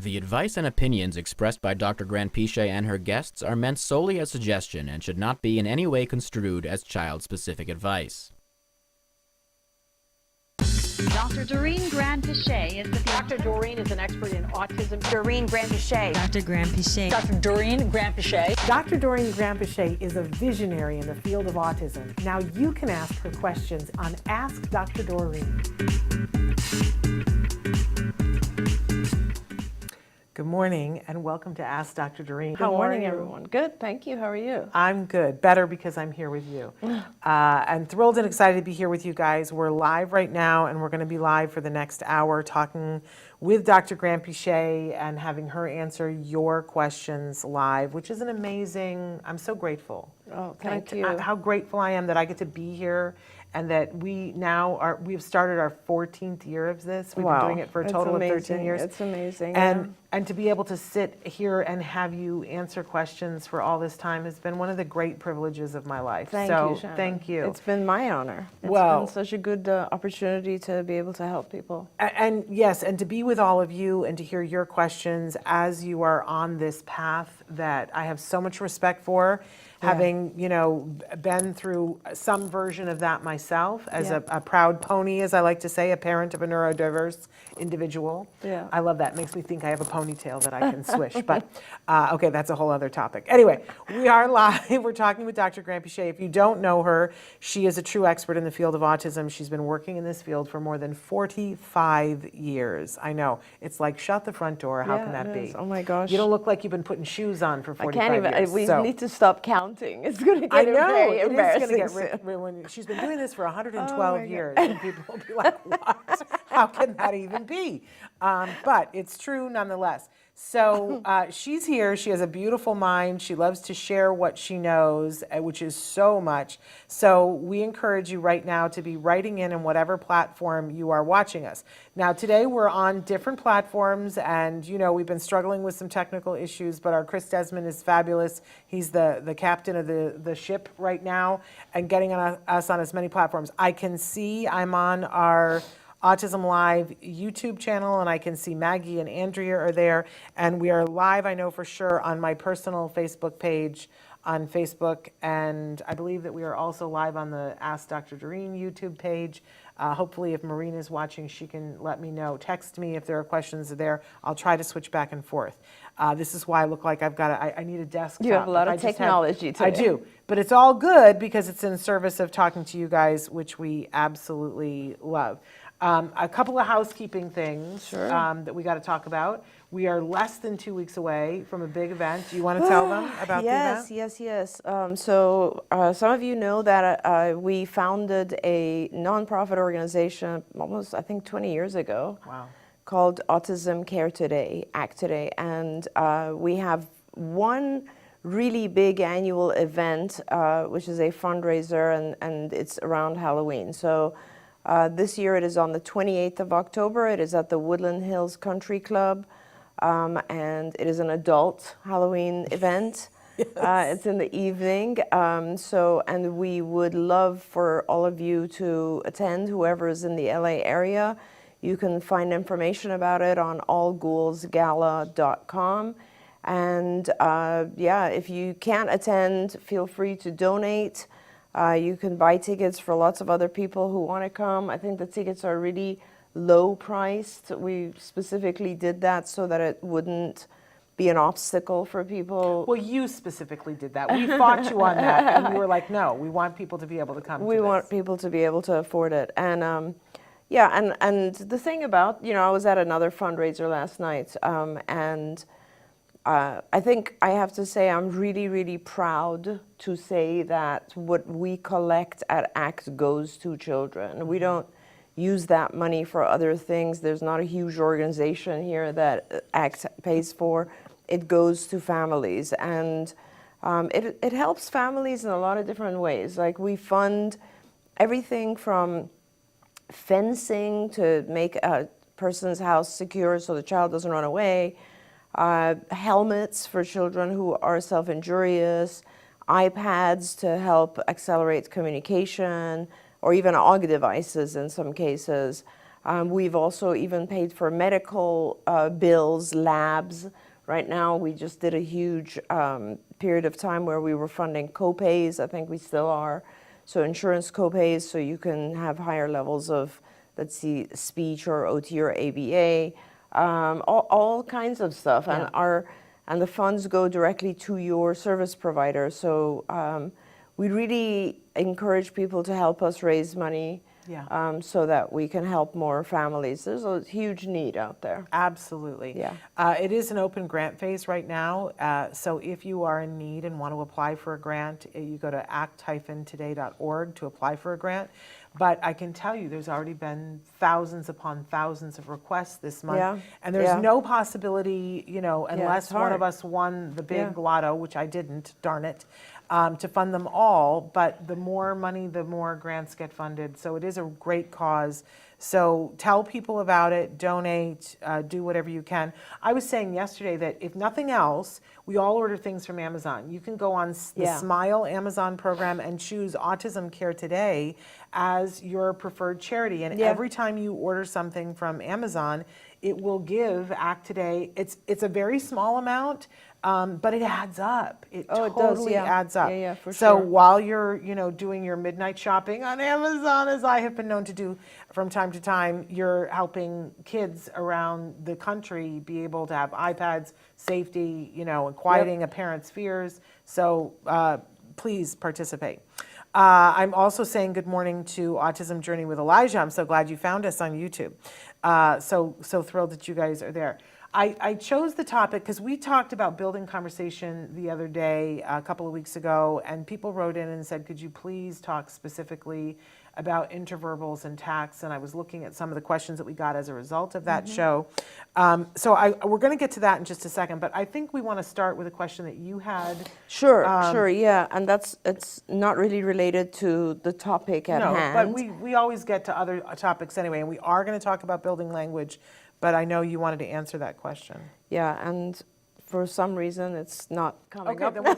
The advice and opinions expressed by Dr. Granpeesheh and her guests are meant solely as suggestion and should not be in any way construed as child-specific advice. Dr. Doreen Granpeesheh is the Dr. Doreen is an expert in autism. Doreen Granpeesheh. Dr. Granpeesheh. Dr. Doreen Granpeesheh. Dr. Doreen Granpeesheh is a visionary in the field of autism. Now you can ask her questions on Ask Dr. Doreen. Good morning and welcome to Ask Dr. Doreen. Good morning, everyone. Good, thank you. How are you? I'm good. Better because I'm here with you. I'm thrilled and excited to be here with you guys. We're live right now and we're going to be live for the next hour talking with Dr. Granpeesheh and having her answer your questions live, which is an amazing, I'm so grateful. Oh, thank you. How grateful I am that I get to be here and that we've started our 14th year of this. We've been doing it for a total of 13 years. It's amazing. And to be able to sit here and have you answer questions for all this time has been one of the great privileges of my life. Thank you, Shannon. Thank you. It's been my honor. It's been such a good opportunity to be able to help people. And yes, and to be with all of you and to hear your questions as you are on this path that I have so much respect for. Having, been through some version of that myself as a proud pony, as I like to say, a parent of a neurodiverse individual. Yeah. I love that. It makes me think I have a ponytail that I can swish. But, okay, that's a whole other topic. Anyway, we are live. We're talking with Dr. Granpeesheh. If you don't know her, she is a true expert in the field of autism. She's been working in this field for more than 45 years. I know. It's like, shut the front door. How can that be? Oh, my gosh. You don't look like you've been putting shoes on for 45 I can't even. years. We need to stop counting. It's going to get very embarrassing. When she's been doing this for 112 years, and people will be like, "What? How can that even be?" But it's true nonetheless. So she's here. She has a beautiful mind. She loves to share what she knows, which is so much. So we encourage you right now to be writing in whatever platform you are watching us. Now, today we're on different platforms, and we've been struggling with some technical issues, but our Chris Desmond is fabulous. He's the captain of the ship right now and getting us on as many platforms. I can see I'm on our Autism Live YouTube channel, and I can see Maggie and Andrea are there, and we are live, I know for sure, on my personal Facebook page on Facebook, and I believe that we are also live on the Ask Dr. Doreen YouTube page. Hopefully, if Maureen is watching, she can let me know. Text me if there are questions there. I'll try to switch back and forth. This is why I look like I need a desktop. You have a lot of technology today. I do, but it's all good because it's in service of talking to you guys, which we absolutely love. A couple of housekeeping things that we got to talk about. We are less than 2 weeks away from a big event. Do you want to tell them about the event? Yes. So some of you know that we founded a nonprofit organization almost, I think, 20 years ago. Wow. Called Autism Care Today, Act Today. And we have one really big annual event, which is a fundraiser, and it's around Halloween. So this year it is on the 28th of October. It is at the Woodland Hills Country Club, and it is an adult Halloween event. Yes. It's in the evening, and we would love for all of you to attend, whoever is in the LA area. You can find information about it on allgoalsgala.com. And if you can't attend, feel free to donate. You can buy tickets for lots of other people who want to come. I think the tickets are really low priced. We specifically did that so that it wouldn't be an obstacle for people. Well, you specifically did that. We fought you on that, and we were like, no, we want people to be able to come. We want people to be able to afford it. And and the thing about, I was at another fundraiser last night, and I think I have to say I'm really, really proud to say that what we collect at ACT goes to children. We don't use that money for other things. There's not a huge organization here that ACT pays for. It goes to families, and it helps families in a lot of different ways. Like, we fund everything from fencing to make a person's house secure so the child doesn't run away, helmets for children who are self-injurious, iPads to help accelerate communication, or even AUG devices in some cases. We've also even paid for medical bills, labs. Right now, we just did a huge period of time where we were funding co-pays. I think we still are. So insurance co-pays, so you can have higher levels of, let's see, speech or OT or ABA, all kinds of stuff. Yeah. And the funds go directly to your service provider. So we really encourage people to help us raise money. Yeah. So that we can help more families. There's a huge need out there. Absolutely. Yeah. It is an open grant phase right now. So if you are in need and want to apply for a grant, you go to act-today.org to apply for a grant. But I can tell you there's already been thousands upon thousands of requests this month. Yeah. And there's Yeah. no possibility, unless it's one hard. of us won the big Yeah. lotto, which I didn't, darn it, to fund them all. But the more money, the more grants get funded. So it is a great cause. So tell people about it, donate, do whatever you can. I was saying yesterday that if nothing else, we all order things from Amazon. You can go on the Yeah. Smile Amazon program and choose Autism Care Today as your preferred charity. And Yeah. every time you order something from Amazon, it will give Act Today. It's a very small amount, but it adds up. It Oh, it totally does, yeah. adds up. Yeah, for so sure. while you're doing your midnight shopping on Amazon, as I have been known to do from time to time, you're helping kids around the country be able to have iPads, safety, and quieting a parent's fears. So please participate. I'm also saying good morning to Autism Journey with Elijah. I'm so glad you found us on YouTube. So thrilled that you guys are there. I chose the topic because we talked about building conversation the other day, a couple of weeks ago, and people wrote in and said, could you please talk specifically about interverbals and tax? And I was looking at some of the questions that we got as a result of that show. So we're going to get to that in just a second, but I think we want to start with a question that you had. Sure, yeah, and it's not really related to the topic at No, hand. but we always get to other topics anyway, and we are going to talk about building language, but I know you wanted to answer that question. Yeah, and for some reason it's not coming Okay, up. then we'll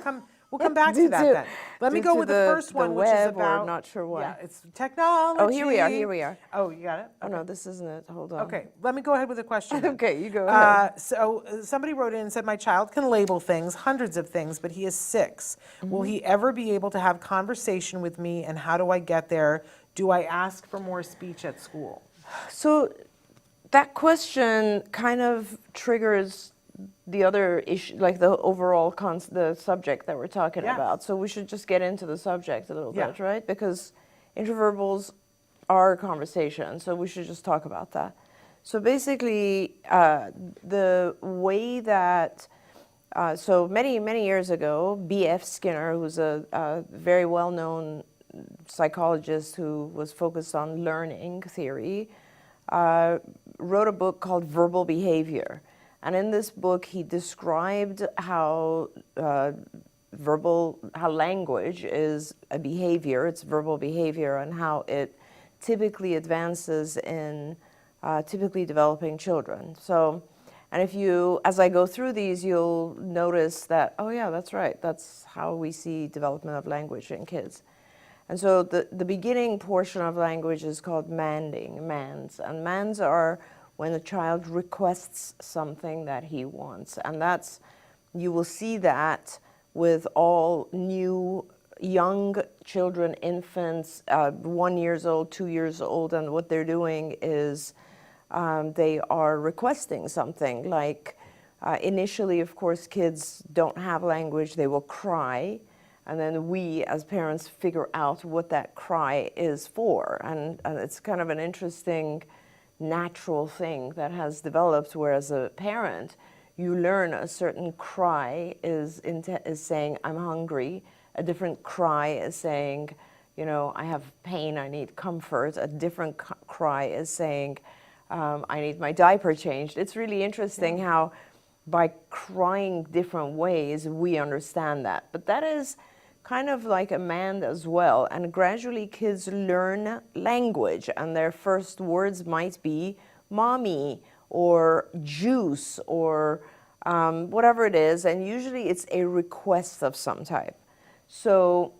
come back Due to that to- then. Let me due go to with the first one, which is web or about. not sure why. Yeah, it's technology. Oh, here we are. Oh, you got it? Oh no, this isn't it. Hold on. Okay, let me go ahead with the question. then. Okay, you go ahead. So somebody wrote in and said, my child can label things, hundreds of things, but he is 6. Will Mm-hmm. he ever be able to have conversation with me, and how do I get there? Do I ask for more speech at school? So that question kind of triggers the other issue, like the overall the subject that we're talking Yes. about. So we should just get into the subject a little Yeah. bit, right? Because interverbals are conversation, so we should just talk about that. So basically, the way that so many years ago, B.F. Skinner, who's a very well-known psychologist who was focused on learning theory, wrote a book called Verbal Behavior. And in this book, he described how language is a behavior, it's verbal behavior, and how it typically advances in typically developing children. So, and if you, as I go through these, you'll notice that, oh yeah, that's right, that's how we see development of language in kids. And so the beginning portion of language is called manding, mands. And mands are when the child requests something that he wants. And that's, you will see that with all new young children, infants, 1 year old, 2 years old, and what they're doing is they are requesting something. Like initially, of course, kids don't have language, they will cry. And then we, as parents, figure out what that cry is for. And it's kind of an interesting, natural thing that has developed, where as a parent, you learn a certain cry is saying, I'm hungry. A different cry is saying, I have pain, I need comfort. A different cry is saying, I need my diaper changed. It's really interesting how by crying different ways, we understand that. But that is kind of like a mand as well. And gradually kids learn language, and their first words might be mommy or juice or whatever it is. And usually it's a request of some type. So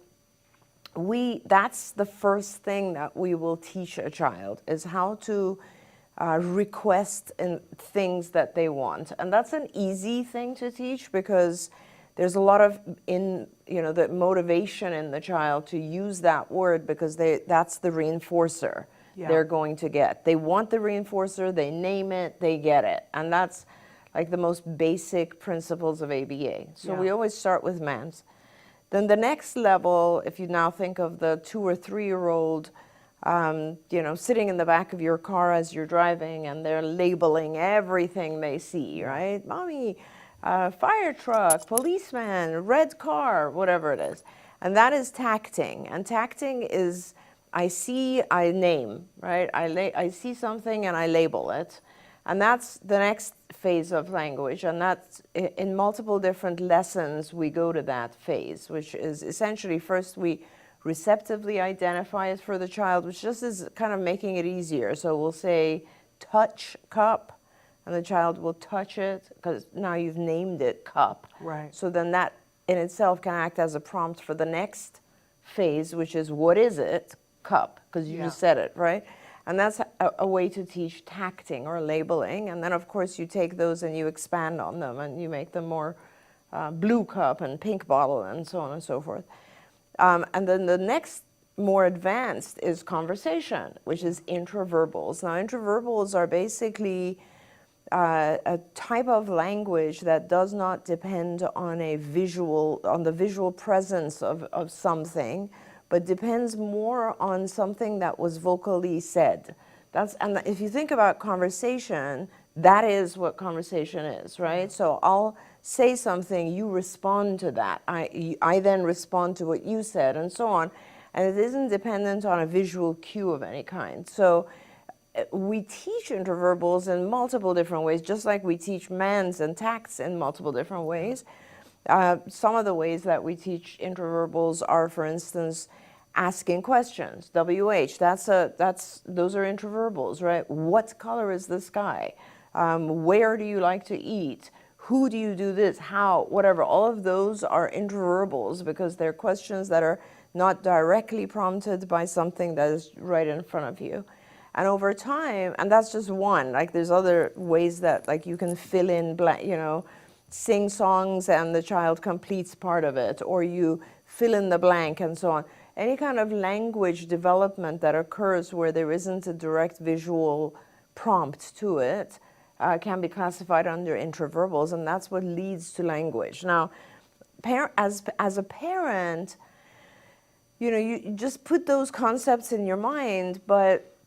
that's the first thing that we will teach a child, is how to request and things that they want. And that's an easy thing to teach because there's a lot of the motivation in the child to use that word because that's the reinforcer they're going to get. They want the reinforcer, they name it, they get it. And that's like the most basic principles of ABA. So we always start with MANS. Then the next level, if you now think of the 2 or 3-year-old, sitting in the back of your car as you're driving and they're labeling everything they see, right? Mommy, fire truck, policeman, red car, whatever it is. And that is tacting. And tacting is, I see, I name, right? I see something and I label it. And that's the next phase of language. And that's in multiple different lessons, we go to that phase, which is essentially first we receptively identify it for the child, which just is kind of making it easier. So we'll say, touch cup, and the child will touch it because now you've named it cup. Right. So then that in itself can act as a prompt for the next phase, which is what is it? Cup, because you just said it, right? And that's a way to teach tacting or labeling. And then, of course, you take those and you expand on them and you make them more blue cup and pink bottle and so on and so forth. And then the next more advanced is conversation, which is intraverbals. Now, intraverbals are basically a type of language that does not depend on the visual presence of something, but depends more on something that was vocally said. And if you think about conversation, that is what conversation is, right? So I'll say something, you respond to that. I then respond to what you said, and so on. And it isn't dependent on a visual cue of any kind. So we teach intraverbals in multiple different ways, just like we teach MANS and TACTs in multiple different ways. Some of the ways that we teach intraverbals are, for instance, asking questions. WH, those are intraverbals, right? What color is the sky? Where do you like to eat? Who do you do this? How? Whatever. All of those are intraverbals because they're questions that are not directly prompted by something that is right in front of you. And over time, and that's just one, like there's other ways that like you can fill in, sing songs and the child completes part of it, or you fill in the blank and so on. Any kind of language development that occurs where there isn't a direct visual prompt to it can be classified under intraverbals, and that's what leads to language. Now, as a parent, you just put those concepts in your mind, but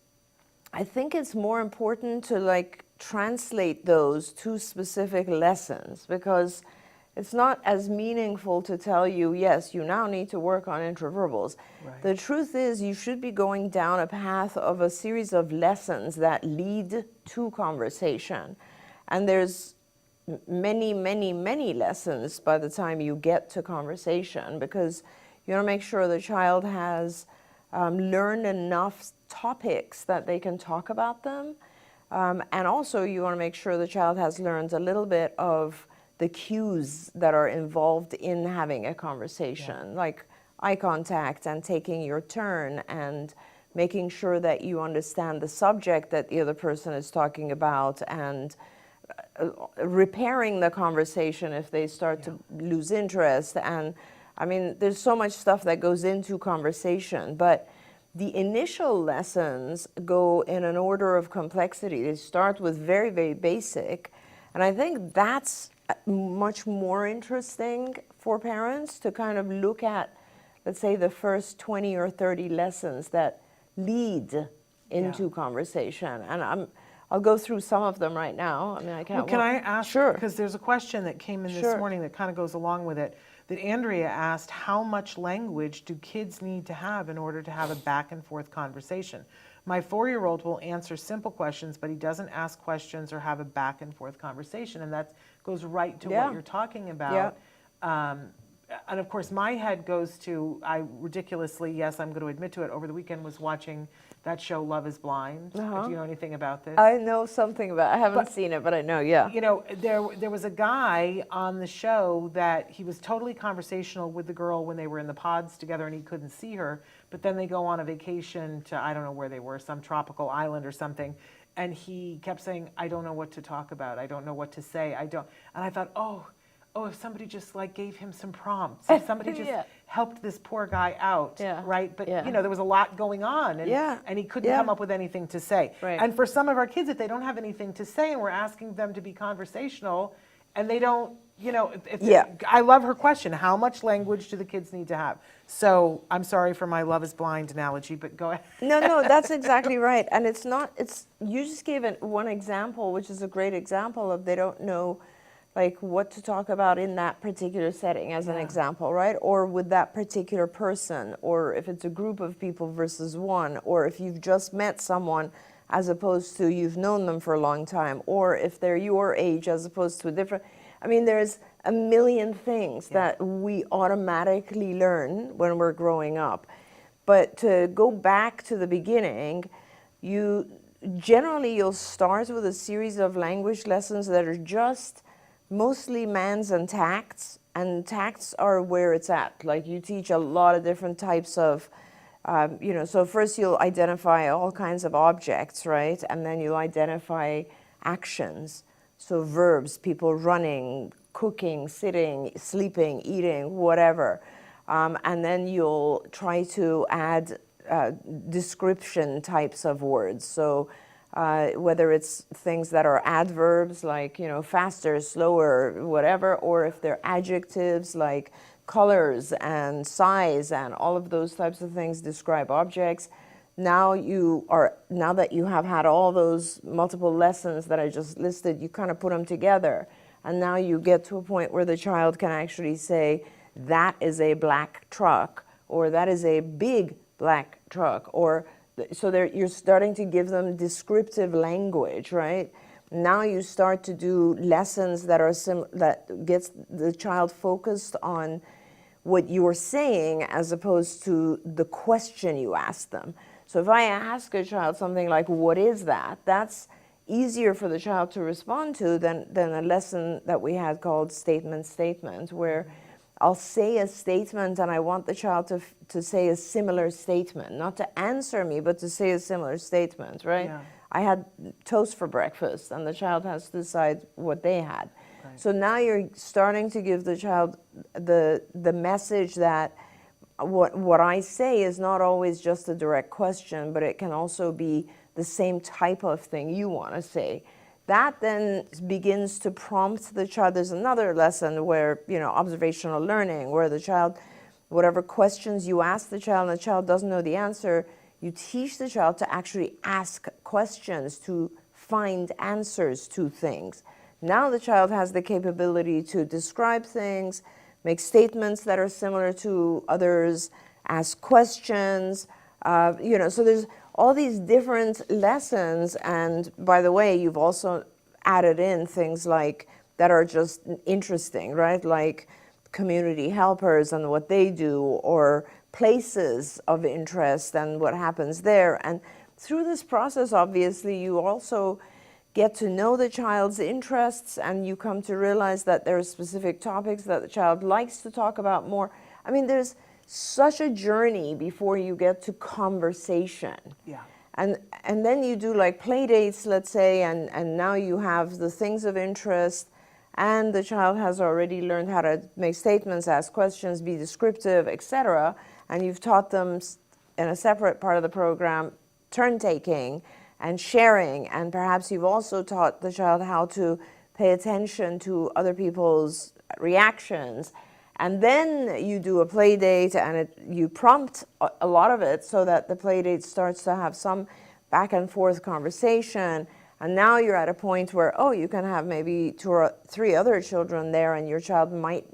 I think it's more important to translate those to specific lessons because it's not as meaningful to tell you, yes, you now need to work on intraverbals. Right. The truth is you should be going down a path of a series of lessons that lead to conversation. And there's many, many, many lessons by the time you get to conversation because you want to make sure the child has learned enough topics that they can talk about them. And also you want to make sure the child has learned a little bit of the cues that are involved in having a conversation, like eye contact and taking your turn and making sure that you understand the subject that the other person is talking about and repairing the conversation if they start to lose interest. And I mean, there's so much stuff that goes into conversation, but the initial lessons go in an order of complexity. They start with very, very basic. And I think that's much more interesting for parents to kind of look at, let's say, the first 20 or 30 lessons that lead into conversation. And I'll go through some of them right now. I mean, I can't. Well, can I ask? Sure. Because there's a question that came in this morning that kind of goes along with it. That Andrea asked, how much language do kids need to have in order to have a back and forth conversation? My 4-year-old will answer simple questions, but he doesn't ask questions or have a back and forth conversation. And that goes right to what you're talking about. And of course, my head goes to, I ridiculously, yes, I'm going to admit to it, over the weekend was watching that show Love is Blind. Do you know anything about this? I know something about it. I haven't seen it, but I know, There was a guy on the show that he was totally conversational with the girl when they were in the pods together and he couldn't see her, but then they go on a vacation to, I don't know where they were, some tropical island or something, and he kept saying, I don't know what to talk about. I don't know what to say. I don't. And I thought, oh, if somebody just like gave him some prompts, if somebody just Yeah. helped this poor guy out, Yeah. right? But, Yeah. you know, there was a lot going on, and, Yeah. and he couldn't Yeah. come up with anything to say. Right. And for some of our kids, if they don't have anything to say and we're asking them to be conversational, and they don't, you know, if Yeah. I love her question, how much language do the kids need to have? So I'm sorry for my love is blind analogy, but go ahead. No, that's exactly right. And it's not, you just gave one example, which is a great example of they don't know like what to talk about in that particular setting as an example, right? Or with that particular person, or if it's a group of people versus one, or if you've just met someone as opposed to you've known them for a long time, or if they're your age as opposed to a different, I mean, there's a million things that we automatically learn when we're growing up. But to go back to the beginning, you'll start with a series of language lessons that are just mostly mans and tacts are where it's at. Like you teach a lot of different types of, you know, so first you'll identify all kinds of objects, right? And then you'll identify actions. So verbs, people running, cooking, sitting, sleeping, eating, whatever. And then you'll try to add description types of words. So whether it's things that are adverbs like, you know, faster, slower, whatever, or if they're adjectives like colors and size and all of those types of things describe objects. Now that you have had all those multiple lessons that I just listed, you kind of put them together. And now you get to a point where the child can actually say, that is a black truck, or that is a big black truck, or so you're starting to give them descriptive language, right? Now you start to do lessons that are that gets the child focused on what you're saying as opposed to the question you ask them. So if I ask a child something like, what is that? That's easier for the child to respond to than a lesson that we had called statement, where I'll say a statement and I want the child to say a similar statement, not to answer me, but to say a similar statement, right? Yeah. I had toast for breakfast and the child has to decide what they had. Right. So now you're starting to give the child the message that what I say is not always just a direct question, but it can also be the same type of thing you want to say. That then begins to prompt the child. There's another lesson where, you know, observational learning, where the child, whatever questions you ask the child and the child doesn't know the answer, you teach the child to actually ask questions to find answers to things. Now the child has the capability to describe things, make statements that are similar to others, ask questions, you know, so there's all these different lessons. And by the way, you've also added in things like that are just interesting, right? Like community helpers and what they do, or places of interest and what happens there. And through this process, obviously, you also get to know the child's interests, and you come to realize that there are specific topics that the child likes to talk about more. I mean, there's such a journey before you get to conversation. Yeah. And then you do like play dates, let's say, and now you have the things of interest, and the child has already learned how to make statements, ask questions, be descriptive, etc. And you've taught them in a separate part of the program turn taking and sharing, and perhaps you've also taught the child how to pay attention to other people's reactions. And then you do a play date, and you prompt a lot of it so that the play date starts to have some back and forth conversation. And now you're at a point where, oh, you can have maybe 2 or 3 other children there, and your child might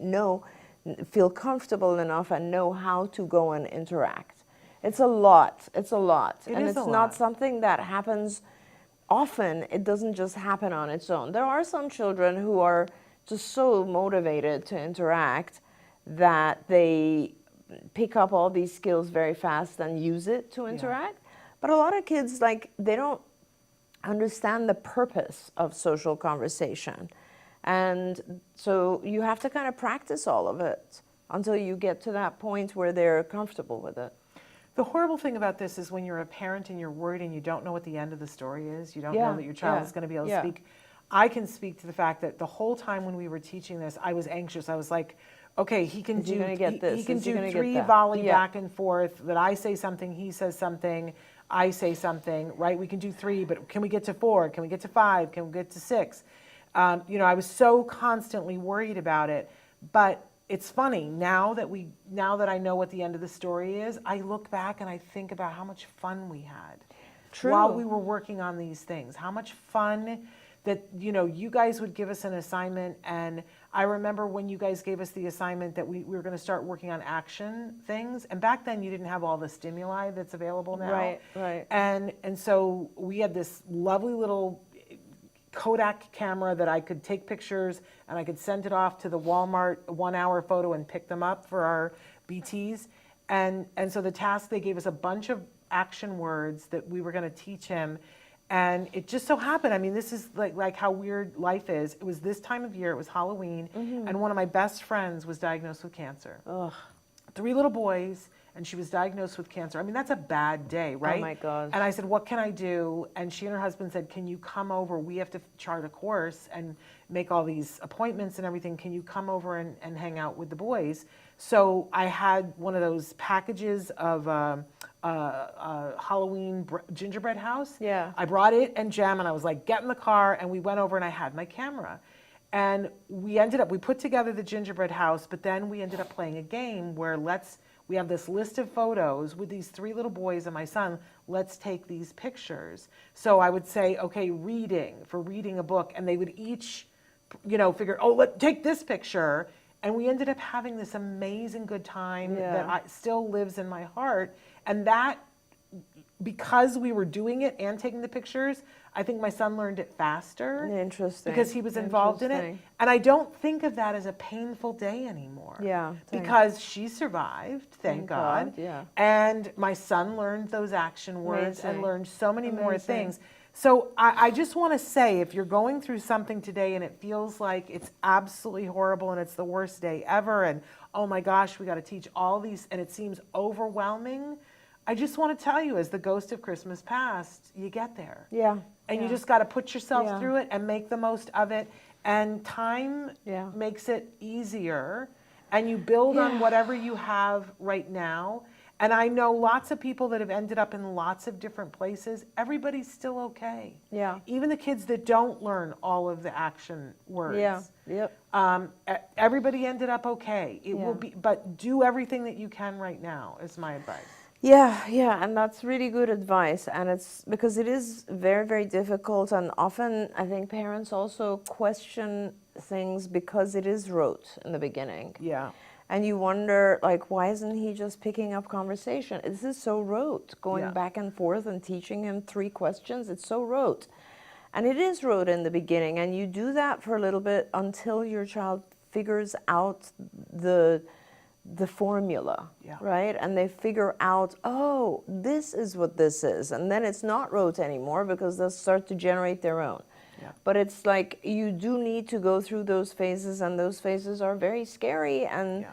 feel comfortable enough and know how to go and interact. It's a lot. It's a lot. And it's not something that happens often. It doesn't just happen on its own. There are some children who are just so motivated to interact that they pick up all these skills very fast and use it to interact. Yeah. But a lot of kids, like, they don't understand the purpose of social conversation. And so you have to kind of practice all of it until you get to that point where they're comfortable with it. The horrible thing about this is when you're a parent and you're worried and you don't know what the end of the story is, you don't Yeah, know that your child yeah, is going to be able to yeah. speak. I can speak to the fact that the whole time when we were teaching this, I was anxious. I was like, okay, he can Is he do gonna get this? he can Is he do gonna get 3 that? volley Yeah. back and forth, that I say something, he says something, I say something, right? We can do 3, but can we get to 4? Can we get to 5? Can we get to 6? You know, I was so constantly worried about it. But it's funny, now that I know what the end of the story is, I look back and I think about how much fun we had while we were working on these things. How much fun that, you know, you guys would give us an assignment, and I remember when you guys gave us the assignment that we were going to start working on action things, and back then you didn't have all the stimuli that's available now. Right, right. And so we had this lovely little Kodak camera that I could take pictures and I could send it off to the Walmart 1-hour photo and pick them up for our BTs. And so the task, they gave us a bunch of action words that we were going to teach him. And it just so happened, I mean, this is like how weird life is. It was this time of year, it was Halloween, and one of my best friends was diagnosed with cancer. Ugh. 3 little boys, and she was diagnosed with cancer. I mean, that's a bad day, right? my gosh. And I said, what can I do? And she and her husband said, can you come over? We have to chart a course and make all these appointments and everything. Can you come over and hang out with the boys? So I had one of those packages of Halloween gingerbread house. Yeah. I brought it and jam, and I was like, get in the car, and we went over, and I had my camera. And we put together the gingerbread house, but then we ended up playing a game where we have this list of photos with these 3 little boys and my son, let's take these pictures. So I would say, okay, reading a book, and they would each, you know, figure, oh, let's take this picture. And we ended up having this amazing good time that still lives in my heart. And that, because we were doing it and taking the pictures, I think my son learned it faster. Interesting. Because he was involved in it. Interesting. And I don't think of that as a painful day anymore. Yeah. Because she survived, thank God. Yeah. And my son learned those action words and Amazing. learned so many more Amazing. things. So I just want to say, if you're going through something today and it feels like it's absolutely horrible and it's the worst day ever, and oh my gosh, we got to teach all these, and it seems overwhelming, I just want to tell you, as the ghost of Christmas past, you get there. Yeah. And you just got to put yourself Yeah. through it and make the most of it. And time Yeah. makes it easier. And you build on whatever you have right now. And I know lots of people that have ended up in lots of different places. Everybody's still okay. Yeah. Even the kids that don't learn all of the action words. Yeah. Yep. Everybody ended up okay. It Yeah. will be, but do everything that you can right now is my advice. Yeah, and that's really good advice. And it's because it is very, very difficult. And often I think parents also question things because it is rote in the beginning. Yeah. And you wonder, like, why isn't he just picking up conversation? This is so rote, going Yeah. back and forth and teaching him 3 questions. It's so rote. And it is rote in the beginning. And you do that for a little bit until your child figures out the formula, Yeah. right? And they figure out, oh, this is what this is. And then it's not rote anymore because they'll start to generate their own. Yeah. But it's like you do need to go through those phases, and those phases are very scary. And,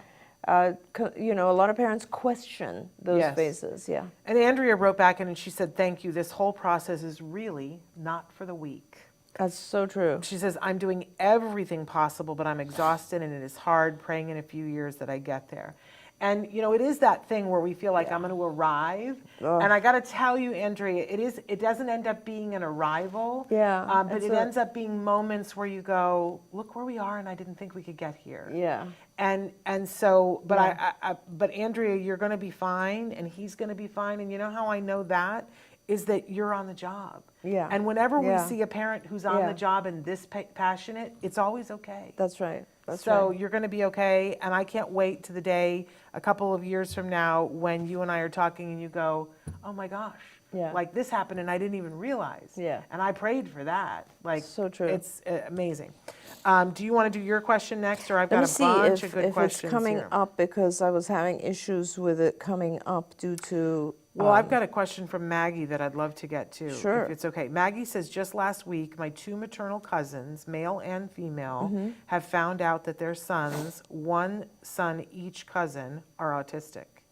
you know, a lot of parents question those Yes. phases. Yeah. And Andrea wrote back in and she said, thank you. This whole process is really not for the weak. That's so true. She says, I'm doing everything possible, but I'm exhausted and it is hard, praying in a few years that I get there. And, you know, it is that thing where we feel like I'm going to arrive. Ugh. And I got to tell you, Andrea, it doesn't end up being an arrival. Yeah, But it's it ends up being moments where you go, look where we are, and I didn't think we could get here. Yeah. And so, but but Andrea, you're going to be fine, and he's going to be fine. And you know how I know that is that you're on the job. Yeah. And whenever we Yeah. see a parent who's on Yeah. the job and this passionate, it's always okay. That's right. That's So right. you're going to be okay, and I can't wait to the day a couple of years from now when you and I are talking and you go, oh my gosh, Yeah. like this happened and I didn't even realize. Yeah. And I prayed for that. Like, So true. It's amazing. Do you want to do your question next, or I've Let got me a see bunch of good if questions it's coming here. up, because I was having issues with it coming up due to. Well, I've got a question from Maggie that I'd love to get to, Sure. if it's okay. Maggie says, just last week, my 2 maternal cousins, male and female, Mm-hmm. have found out that their sons, one son each cousin, are autistic.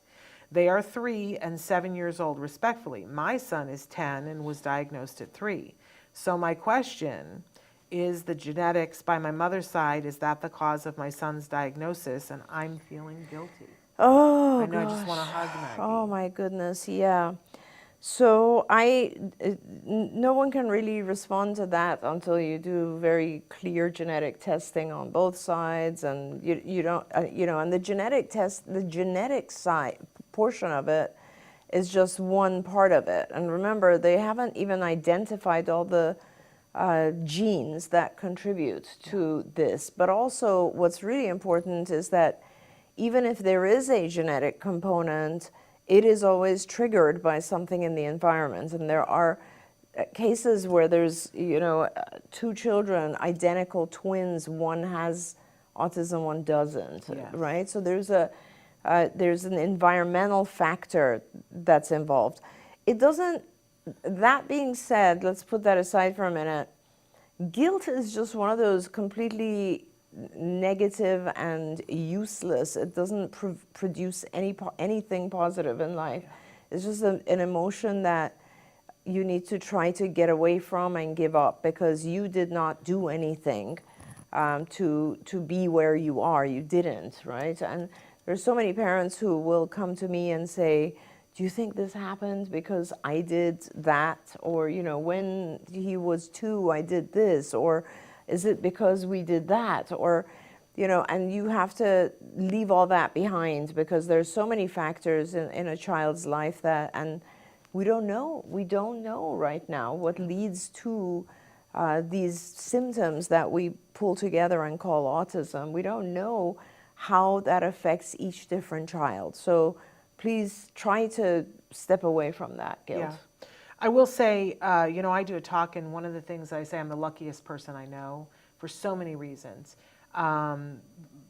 They are 3 and 7 years old, respectfully. My son is 10 and was diagnosed at 3. So my question is, the genetics by my mother's side, is that the cause of my son's diagnosis? And I'm feeling guilty. Oh, I know, gosh. I just want to hug Maggie. Oh, my goodness, yeah. So no one can really respond to that until you do very clear genetic testing on both sides, and you don't, and the genetic test, the genetic side portion of it is just one part of it. And remember, they haven't even identified all the genes that contribute to this. But also, what's really important is that even if there is a genetic component, it is always triggered by something in the environment. And there are cases where there's, 2 children, identical twins, one has autism, one doesn't, Yes. right? So there's an environmental factor that's involved. It doesn't, that being said, let's put that aside for a minute. Guilt is just one of those completely negative and useless. It doesn't produce anything positive in life. It's just an emotion that you need to try to get away from and give up, because you did not do anything to be where you are. You didn't, right? And there's so many parents who will come to me and say, do you think this happened because I did that? Or, when he was 2, I did this. Or is it because we did that? Or, and you have to leave all that behind, because there's so many factors in a child's life and we don't know. We don't know right now what leads to these symptoms that we pull together and call autism. We don't know how that affects each different child. So please try to step away from that guilt. Yeah. I will say, I do a talk, and one of the things I say, I'm the luckiest person I know for so many reasons.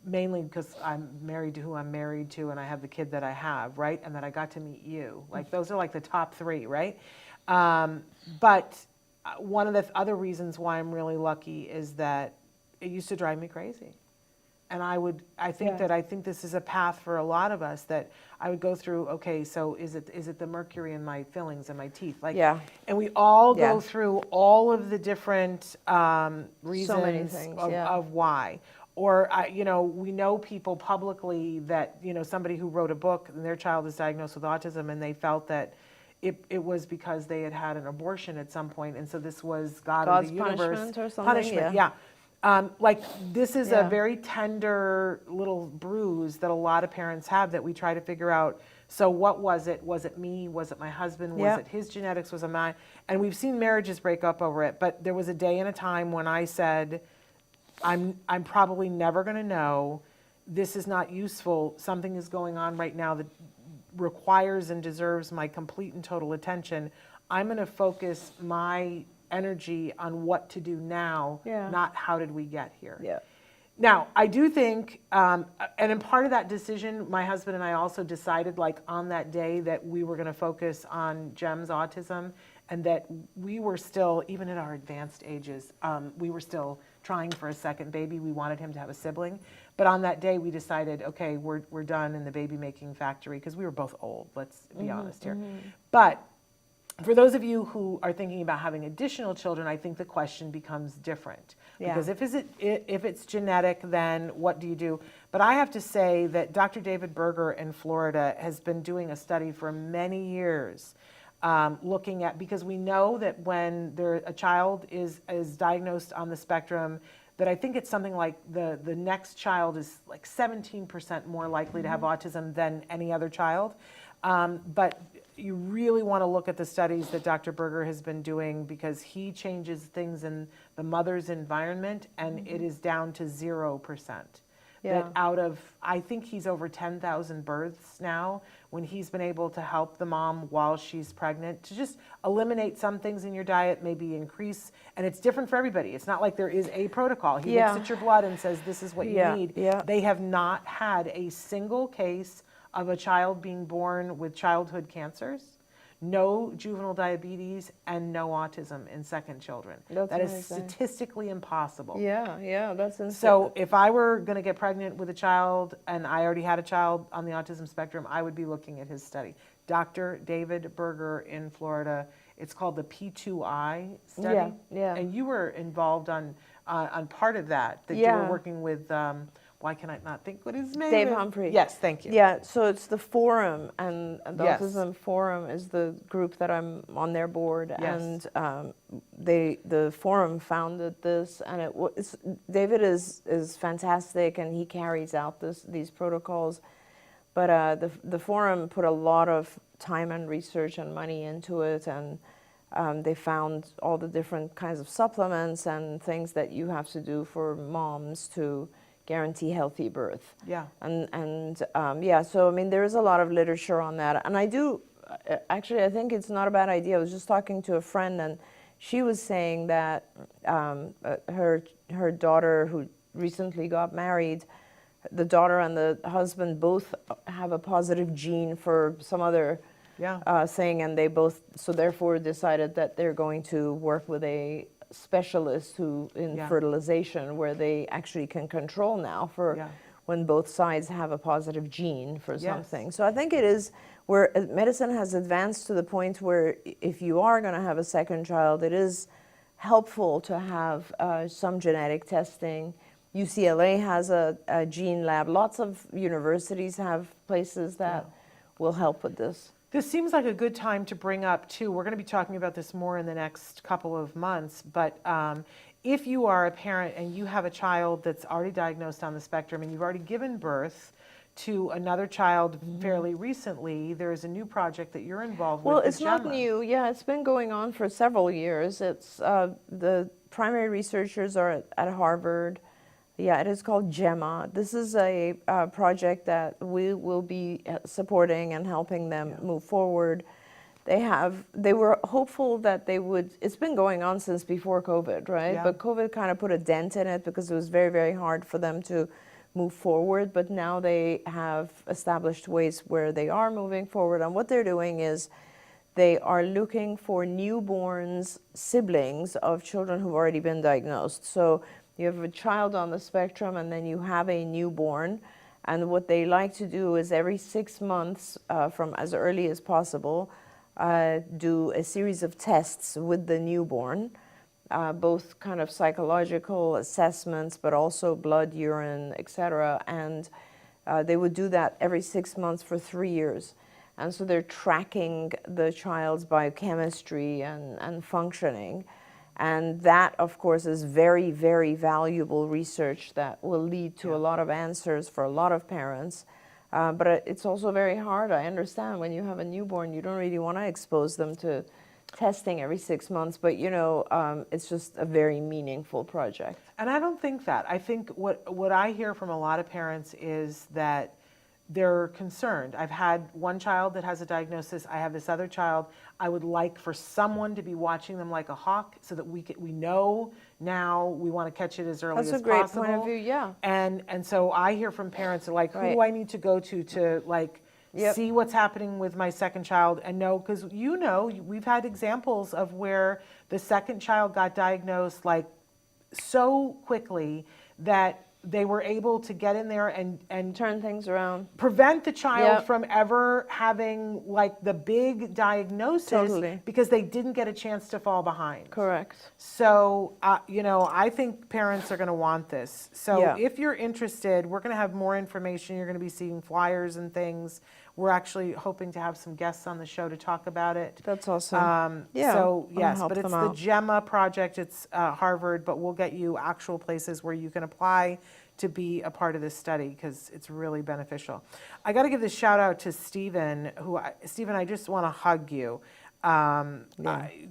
Mainly because I'm married to who I'm married to, and I have the kid that I have, right? And that I got to meet you. Like, those are like the top 3, right? But one of the other reasons why I'm really lucky is that it used to drive me crazy. And I think this is a path for a lot of us, that I would go through, okay, so is it the mercury in my fillings and my teeth? Like, yeah. And we all go through all of the different reasons So many things, of why. Or, we know people publicly that, somebody who wrote a book and their child is diagnosed with autism, and they felt that it was because they had had an abortion at some point, and so this was God's or the universe. punishment or something? Punishment, yeah. This is a very tender little bruise that a lot of parents have, that we try to figure out. So what was it? Was it me? Was it my husband? Was it his genetics? Was it mine? And we've seen marriages break up over it. But there was a day and a time when I said, I'm probably never going to know. This is not useful. Something is going on right now that requires and deserves my complete and total attention. I'm going to focus my energy on what to do now, not how did we get here. Yeah. Now, I do think, and in part of that decision, my husband and I also decided, like, on that day, that we were going to focus on Jem's autism, and that we were still, even at our advanced ages, we were still trying for a second baby. We wanted him to have a sibling. But on that day, we decided, okay, we're done in the baby making factory, because we were both old, let's be honest here. But for those of you who are thinking about having additional children, I think the question becomes different. Because if it's genetic, then what do you do? But I have to say that Dr. David Berger in Florida has been doing a study for many years, looking at, because we know that when a child is diagnosed on the spectrum, that I think it's something like the next child is like 17% more likely to have autism than any other child. But you really want to look at the studies that Dr. Berger has been doing, because he changes things in the mother's environment, and it is down to 0%. That out of, I think he's over 10,000 births now, when he's been able to help the mom while she's pregnant to just eliminate some things in your diet, maybe increase, and it's different for everybody. It's not like there is a protocol. He looks at your blood and says, this is what you need. They have not had a single case of a child being born with childhood cancers, no juvenile diabetes and no autism in second children. That's That is amazing. statistically impossible. Yeah, that's insane. So if I were going to get pregnant with a child and I already had a child on the autism spectrum, I would be looking at his study. Dr. David Berger in Florida. It's called the P2I study. Yeah. And you were involved on part of that you Yeah. were working with, why can I not think what his name Dave is? Humphrey. Yes, thank you. Yeah, so it's the forum, and the Yes. Autism Forum is the group that I'm on their board, Yes. and the forum founded this, and it was David is fantastic, and he carries out these protocols, but the forum put a lot of time and research and money into it, and they found all the different kinds of supplements and things that you have to do for moms to guarantee healthy birth. Yeah. And yeah, so I mean, there is a lot of literature on that. And I do, actually, I think it's not a bad idea. I was just talking to a friend, and she was saying that her daughter, who recently got married, the daughter and the husband both have a positive gene for some other thing, and they both, so therefore decided that they're going to work with a specialist who in fertilization, where they actually can control now for when both sides have a positive gene for something. So I think it is where medicine has advanced to the point where if you are going to have a second child, it is helpful to have some genetic testing. UCLA has a gene lab. Lots of universities have places that will help with this. This seems like a good time to bring up, too, we're going to be talking about this more in the next couple of months, but if you are a parent and you have a child that's already diagnosed on the spectrum and you've already given birth to another child fairly recently, there is a new project that you're involved with. Well, it's Gemma. not new. Yeah, it's been going on for several years. It's the primary researchers are at Harvard. Yeah, it is called Gemma. This is a project that we will be supporting and helping them move forward. They were hopeful that they would, it's been going on since before COVID, right? Yeah. But COVID kind of put a dent in it because it was very, very hard for them to move forward. But now they have established ways where they are moving forward. And what they're doing is they are looking for newborns, siblings of children who've already been diagnosed. So you have a child on the spectrum, and then you have a newborn. And what they like to do is every 6 months, from as early as possible, do a series of tests with the newborn, both kind of psychological assessments, but also blood, urine, etc. And they would do that every 6 months for 3 years. And so they're tracking the child's biochemistry and functioning. And that, of course, is very, very valuable research that will lead to a lot of answers for a lot of parents. But it's also very hard. I understand when you have a newborn, you don't really want to expose them to testing every 6 months. But, you know, it's just a very meaningful project. And I don't think that. I think what I hear from a lot of parents is that they're concerned. I've had one child that has a diagnosis. I have this other child. I would like for someone to be watching them like a hawk so that we know now we want to catch it as early as possible. That's a great point of view, yeah. And so I hear from parents like, who do I need to go to like see what's happening with my second child and know, because we've had examples of where the second child got diagnosed like so quickly that they were able to get in there and turn things around, prevent the child from ever having like the big diagnosis because they didn't get a chance to fall behind. Correct. So, I think parents are going to want this. So if you're interested, we're going to have more information. You're going to be seeing flyers and things. We're actually hoping to have some guests on the show to talk about it. That's awesome. So yes, but it's the out. Gemma project. It's Harvard, but we'll get you actual places where you can apply to be a part of this study because it's really beneficial. I got to give this shout out to Stephen, Stephen, I just want to hug you.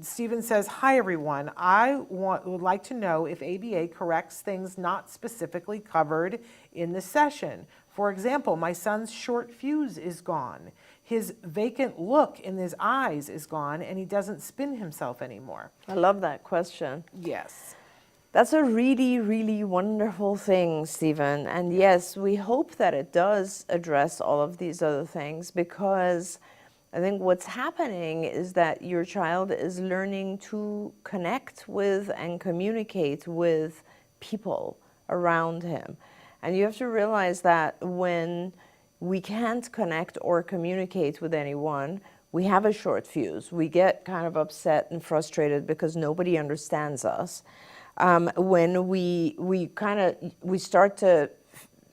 Stephen says, hi everyone. I would like to know if ABA corrects things not specifically covered in the session. For example, my son's short fuse is gone. His vacant look in his eyes is gone, and he doesn't spin himself anymore. I love that question. Yes. That's a really, really wonderful thing, Stephen. And yes, we hope that it does address all of these other things because I think what's happening is that your child is learning to connect with and communicate with people around him. And you have to realize that when we can't connect or communicate with anyone, we have a short fuse. We get kind of upset and frustrated because nobody understands us. When we start to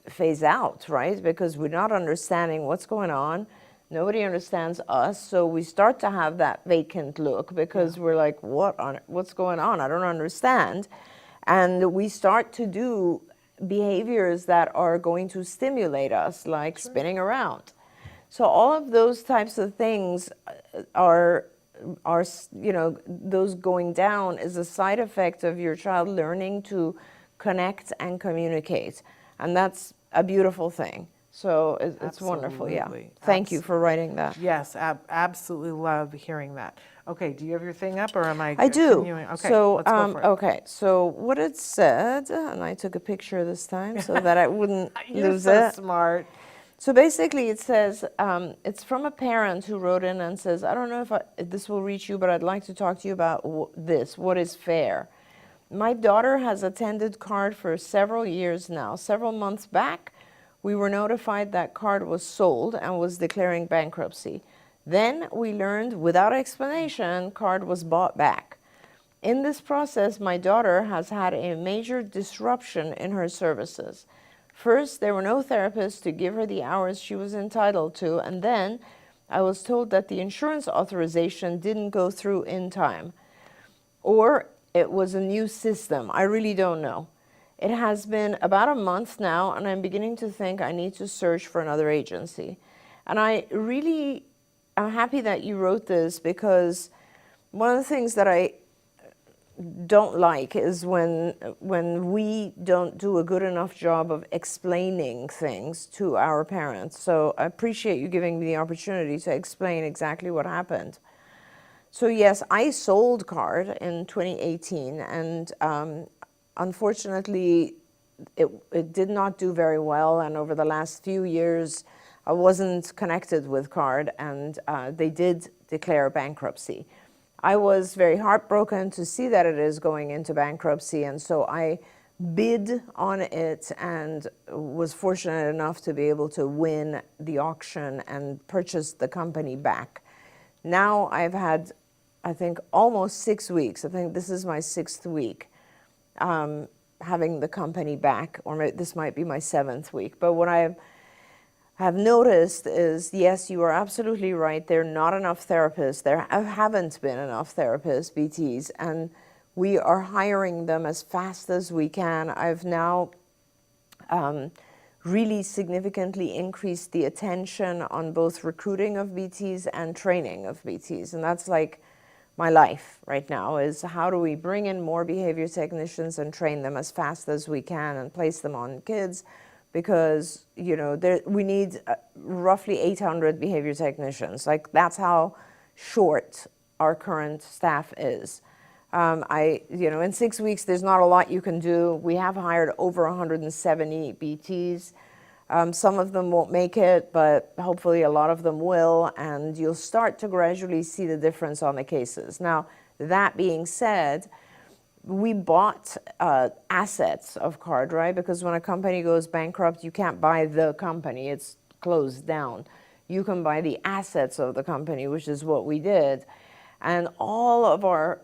phase out, right? Because we're not understanding what's going on. Nobody understands us, so we start to have that vacant look because we're like, what's going on? I don't understand. And we start to do behaviors that are going to stimulate us, like spinning around. So all of those types of things are, those going down is a side effect of your child learning to connect and communicate. And that's a beautiful thing. So it's wonderful, yeah. Thank you for writing that. Yes, absolutely love hearing that. Okay, do you have your thing up, or am I? I do. Continuing? Okay, so, let's go for it. Okay, so what it said, and I took a picture this time so that I wouldn't You're lose so it. smart. So basically it says, it's from a parent who wrote in and says, I don't know if this will reach you, but I'd like to talk to you about this. What is fair? My daughter has attended CARD for several years now. Several months back, we were notified that CARD was sold and was declaring bankruptcy. Then we learned, without explanation, CARD was bought back. In this process, my daughter has had a major disruption in her services. First, there were no therapists to give her the hours she was entitled to, and then I was told that the insurance authorization didn't go through in time. Or it was a new system. I really don't know. It has been about a month now, and I'm beginning to think I need to search for another agency. And I'm happy that you wrote this, because one of the things that I don't like is when we don't do a good enough job of explaining things to our parents. So I appreciate you giving me the opportunity to explain exactly what happened. So yes, I sold CARD in 2018, and unfortunately, it did not do very well, and over the last few years, I wasn't connected with CARD, and they did declare bankruptcy. I was very heartbroken to see that it is going into bankruptcy, and so I bid on it and was fortunate enough to be able to win the auction and purchase the company back. Now I've had, I think, almost 6 weeks. I think this is my 6th week having the company back, or this might be my 7th week. But what I have noticed is, yes, you are absolutely right. There are not enough therapists. There haven't been enough therapists, BTs, and we are hiring them as fast as we can. I've now really significantly increased the attention on both recruiting of BTs and training of BTs, and that's like my life right now, is how do we bring in more behavior technicians and train them as fast as we can and place them on kids, because we need roughly 800 behavior technicians. Like, that's how short our current staff is. In 6 weeks, there's not a lot you can do. We have hired over 170 BTs. Some of them won't make it, but hopefully a lot of them will, and you'll start to gradually see the difference on the cases. Now, that being said, we bought assets of CARD, right? Because when a company goes bankrupt, you can't buy the company. It's closed down. You can buy the assets of the company, which is what we did. And all of our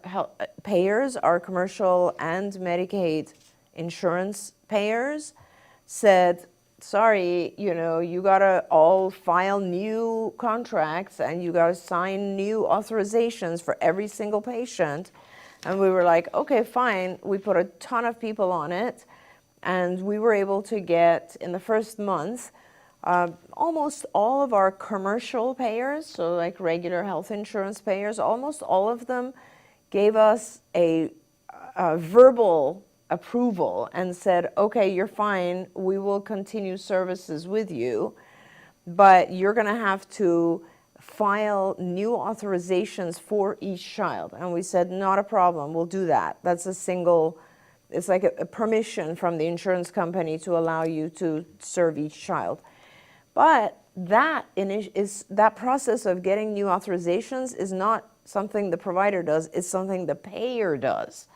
payers, our commercial and Medicaid insurance payers, said, sorry, you gotta all file new contracts and you gotta sign new authorizations for every single patient. And we were like, okay, fine. We put a ton of people on it, and we were able to get, in the first month, almost all of our commercial payers, so like regular health insurance payers, almost all of them gave us a verbal approval and said, okay, you're fine, we will continue services with you, but you're gonna have to file new authorizations for each child. And we said, not a problem, we'll do that. That's it's like a permission from the insurance company to allow you to serve each child. But that process of getting new authorizations is not something the provider does, it's something the payer does.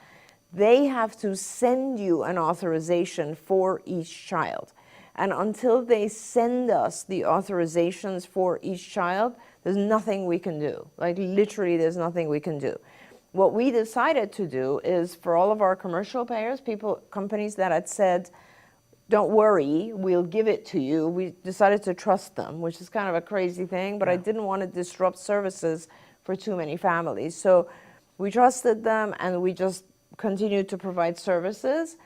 They have to send you an authorization for each child. And until they send us the authorizations for each child, there's nothing we can do. Like literally, there's nothing we can do. What we decided to do is for all of our commercial payers, companies that had said, don't worry, we'll give it to you, we decided to trust them, which is kind of a crazy thing, but I didn't want to disrupt services for too many families. So we trusted them and we just continued to provide services.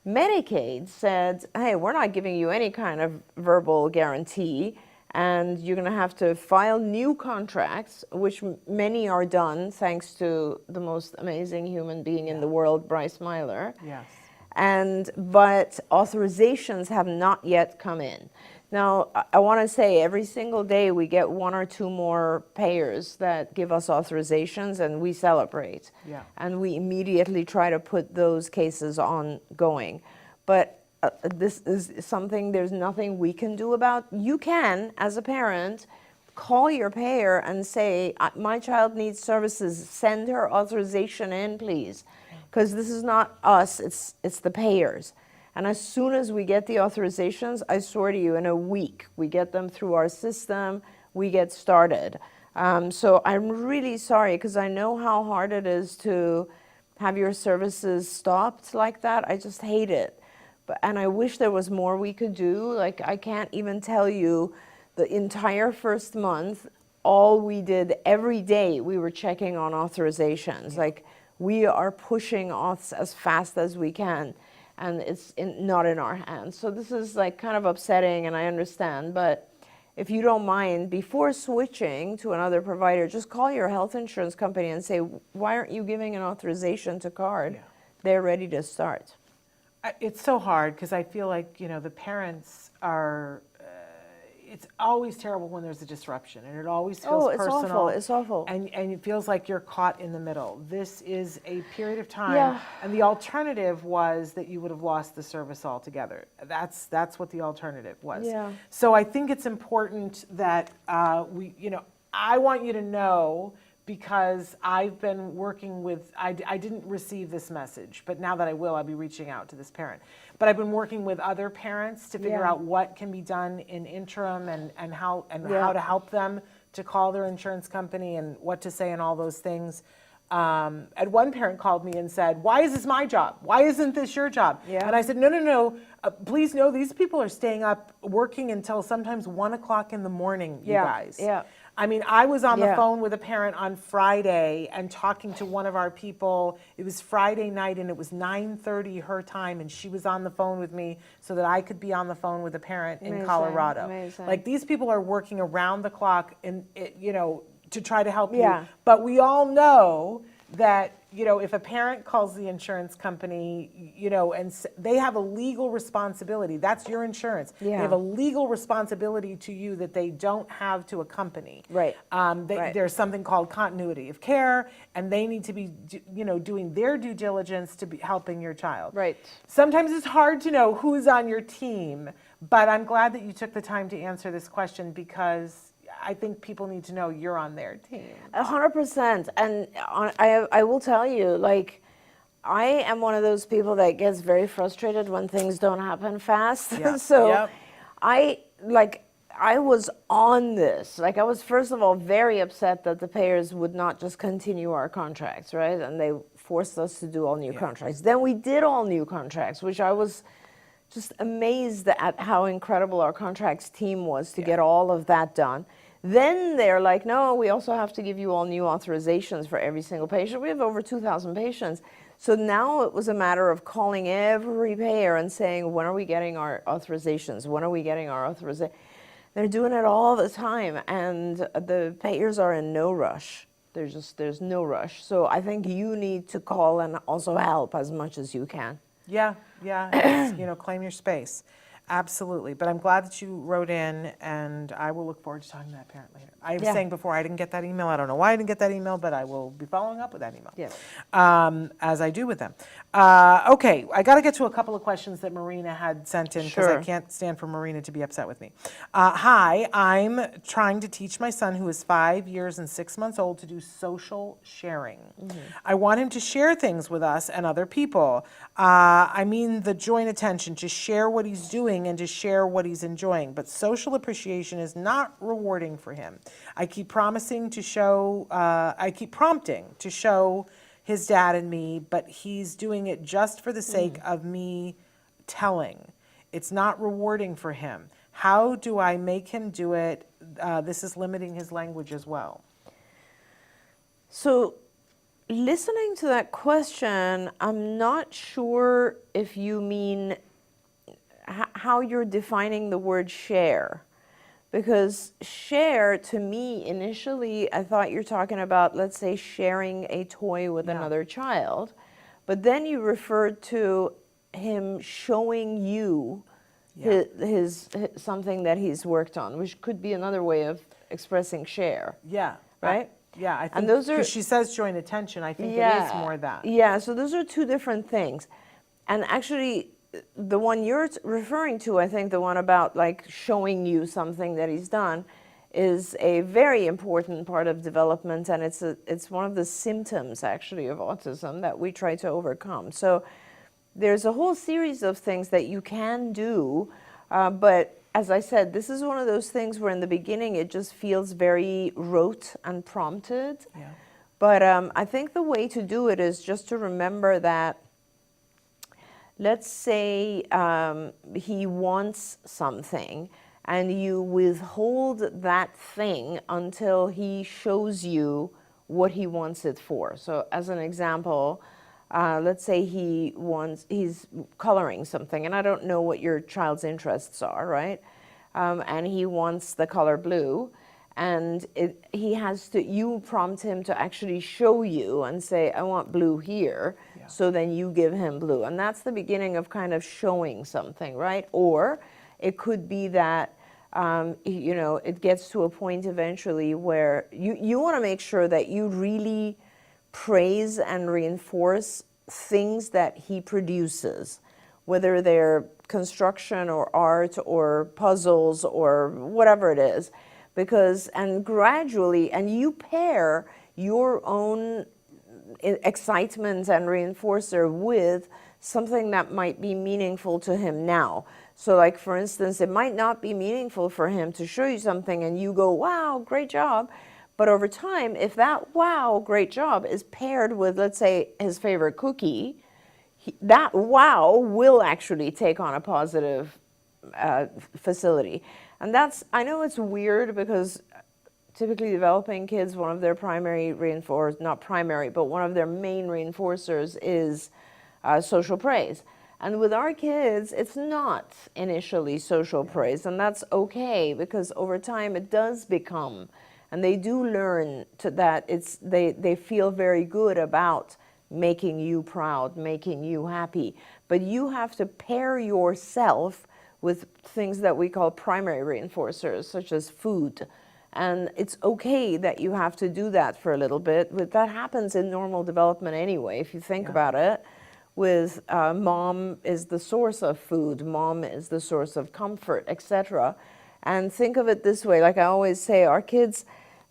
Medicaid said, hey, we're not giving you any kind of verbal guarantee, and you're going to have to file new contracts, which many are done thanks to the most amazing human being in the world, Bryce Myler. Yes. But authorizations have not yet come in. Now, I want to say every single day we get one or two more payers that give us authorizations and we celebrate. Yeah. And we immediately try to put those cases ongoing. But this is something there's nothing we can do about. You can, as a parent, call your payer and say, my child needs services, send her authorization in, please. Because this is not us, it's the payers. And as soon as we get the authorizations, I swear to you, in a week, we get them through our system, we get started. So I'm really sorry, because I know how hard it is to have your services stopped like that. I just hate it. And I wish there was more we could do. Like, I can't even tell you the entire first month, all we did every day, we were checking on authorizations. Like, we are pushing auths as fast as we can, and it's not in our hands. So this is like kind of upsetting, and I understand, but if you don't mind, before switching to another provider, just call your health insurance company and say, why aren't you giving an authorization to card? Yeah. They're ready to start. It's so hard because I feel like, the parents are, it's always terrible when there's a disruption, and it always feels personal. Awful. It's awful. And it feels like you're caught in the middle. This is a period of time, Yeah. and the alternative was that you would have lost the service altogether. That's what the alternative was. Yeah. So I think it's important that I want you to know, because I've been working with, I didn't receive this message, but now that I will, I'll be reaching out to this parent. But I've been working with other parents to figure out what can be done in interim and how to help them to call their insurance company and what to say and all those things. And one parent called me and said, why is this my job? Why isn't this your job? Yeah. And I said, no. Please know these people are staying up working until sometimes 1 o'clock in the morning, you guys. Yeah. I mean, I was on the phone with a parent on Friday and talking to one of our people. It was Friday night and it was 9:30 her time, and she was on the phone with me so that I could be on the phone with a parent in Colorado. Amazing. Like, these people are working around the clock to try to help Yeah. you. But we all know that, if a parent calls the insurance company, and they have a legal responsibility. That's your insurance. Yeah. They have a legal responsibility to you that they don't have to a company. Right. There's something called continuity of care, and they need to be, doing their due diligence to be helping your child. Right. Sometimes it's hard to know who's on your team, but I'm glad that you took the time to answer this question, because I think people need to know you're on their team. 100%. And I will tell you, like, I am one of those people that gets very frustrated when things don't happen fast. Yeah. So Yep. I was on this. Like, I was, first of all, very upset that the payers would not just continue our contracts, right? And they forced us to do all new contracts. Then we did all new contracts, which I was just amazed at how incredible our contracts team was to get all of that done. Then they're like, no, we also have to give you all new authorizations for every single patient. We have over 2,000 patients. So now it was a matter of calling every payer and saying, when are we getting our authorizations? When are we getting our authorization? They're doing it all the time, and the payers are in no rush. There's no rush. So I think you need to call and also help as much as you can. Yeah, it's, claim your space. Absolutely. But I'm glad that you wrote in, and I will look forward to talking to that parent later. I was Yeah. saying before, I didn't get that email. I don't know why I didn't get that email, but I will be following up with that email. Yes. As I do with them. Okay, I got to get to a couple of questions that Marina had sent in because I Sure. can't stand for Marina to be upset with me. Hi, I'm trying to teach my son who is 5 years and 6 months old to do social sharing. I want him to share things with us and other people. I mean the joint attention, to share what he's doing and to share what he's enjoying. But social appreciation is not rewarding for him. I keep prompting to show his dad and me, but he's doing it just for the sake of me telling. It's not rewarding for him. How do I make him do it? This is limiting his language as well. So, listening to that question, I'm not sure if you mean how you're defining the word share. Because share, to me, initially, I thought you're talking about, let's say, sharing a toy with another child. But then you referred to him showing you his something that he's worked on, which could be another way of expressing share. Yeah. Right? Yeah, I think, And those are- 'cause she says joint attention, I think it is more that. Yeah, so those are two different things. And actually, the one you're referring to, I think the one about like showing you something that he's done, is a very important part of development, and it's one of the symptoms actually of autism that we try to overcome. So there's a whole series of things that you can do, but as I said, this is one of those things where in the beginning it just feels very rote and prompted. Yeah. But I think the way to do it is just to remember that, let's say he wants something and you withhold that thing until he shows you what he wants it for. So as an example, let's say he's coloring something, and I don't know what your child's interests are, right? And he wants the color blue, and you prompt him to actually show you and say, I want blue here. Yeah. So then you give him blue. And that's the beginning of kind of showing something, right? Or it could be that, it gets to a point eventually where you want to make sure that you really praise and reinforce things that he produces, whether they're construction or art or puzzles or whatever it is. And gradually, and you pair your own excitement and reinforcer with something that might be meaningful to him now. So like, for instance, it might not be meaningful for him to show you something and you go, wow, great job. But over time, if that wow, great job is paired with, let's say, his favorite cookie, that wow will actually take on a positive facility. And I know it's weird because typically developing kids, one of their primary not primary, but one of their main reinforcers is social praise. And with our kids, it's not initially social praise, and that's okay, because over time it does become, and they do learn that they feel very good about making you proud, making you happy. But you have to pair yourself with things that we call primary reinforcers, such as food. And it's okay that you have to do that for a little bit, but that happens in normal development anyway, if you think about it. With mom is the source of food, mom is the source of comfort, etc. And think of it this way, like I always say, our kids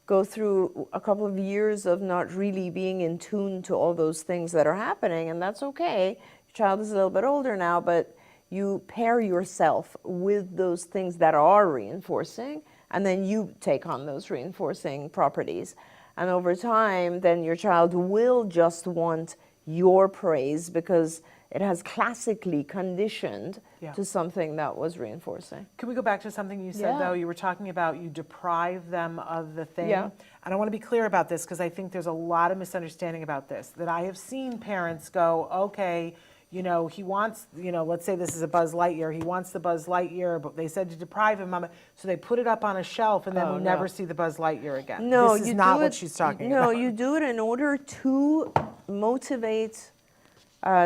go through a couple of years of not really being in tune to all those things that are happening, and that's okay. Your child is a little bit older now, but you pair yourself with those things that are reinforcing, and then you take on those reinforcing properties. And over time, then your child will just want your praise because it has classically conditioned to something that was reinforcing. Can we go back to something you said, though? You were talking about you deprive them of the thing. Yeah. And I want to be clear about this because I think there's a lot of misunderstanding about this, that I have seen parents go, okay, he wants, let's say this is a Buzz Lightyear. He wants the Buzz Lightyear, but they said to deprive him of it. So they put it up on a shelf, and then we never see the Buzz Lightyear again. No, this is not what she's talking about. No, you do it in order to motivate